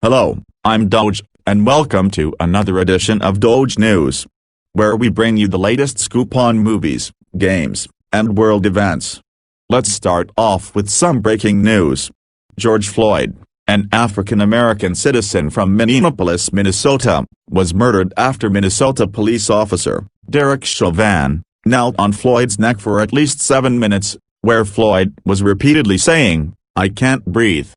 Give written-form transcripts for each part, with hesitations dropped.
Hello, I'm Doge, and welcome to another edition of Doge News, where we bring you the latest scoop on movies, games, and world events. Let's start off with some breaking news. George Floyd, an African-American citizen from Minneapolis, Minnesota, was murdered after Minnesota police officer, Derek Chauvin, knelt on Floyd's neck for at least 7 minutes, where Floyd was repeatedly saying, "I can't breathe."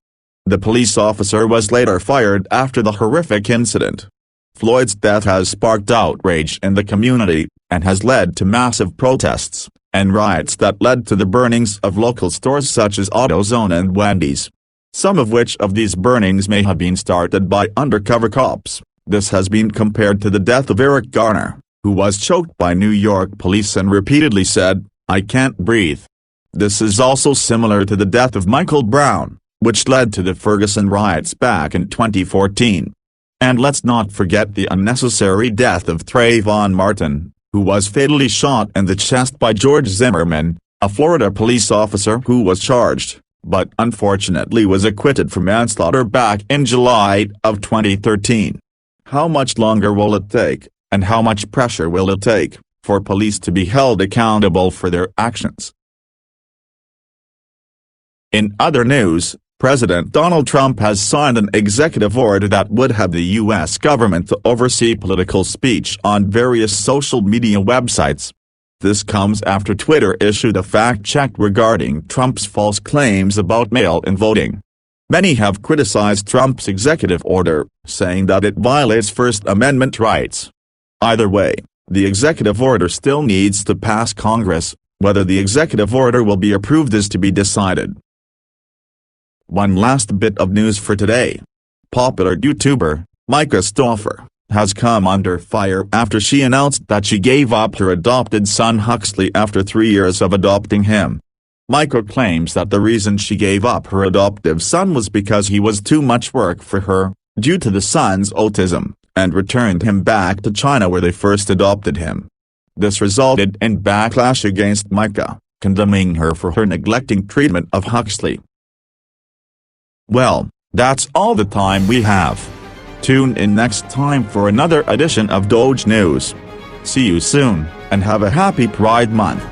The police officer was later fired after the horrific incident. Floyd's death has sparked outrage in the community, and has led to massive protests, and riots that led to the burnings of local stores such as AutoZone and Wendy's. Some of these burnings may have been started by undercover cops. This has been compared to the death of Eric Garner, who was choked by New York police and repeatedly said, "I can't breathe." This is also similar to the death of Michael Brown, which led to the Ferguson riots back in 2014. And let's not forget the unnecessary death of Trayvon Martin, who was fatally shot in the chest by George Zimmerman, a Florida police officer who was charged, but unfortunately was acquitted for manslaughter back in July of 2013. How much longer will it take, and how much pressure will it take, for police to be held accountable for their actions? In other news, President Donald Trump has signed an executive order that would have the U.S. government to oversee political speech on various social media websites. This comes after Twitter issued a fact-check regarding Trump's false claims about mail-in voting. Many have criticized Trump's executive order, saying that it violates First Amendment rights. Either way, the executive order still needs to pass Congress. Whether the executive order will be approved is to be decided. One last bit of news for today. Popular YouTuber, Micah Stauffer, has come under fire after she announced that she gave up her adopted son Huxley after 3 years of adopting him. Micah claims that the reason she gave up her adoptive son was because he was too much work for her, due to the son's autism, and returned him back to China where they first adopted him. This resulted in backlash against Micah, condemning her for her neglecting treatment of Huxley. Well, that's all the time we have. Tune in next time for another edition of Doge News. See you soon, and have a happy Pride Month.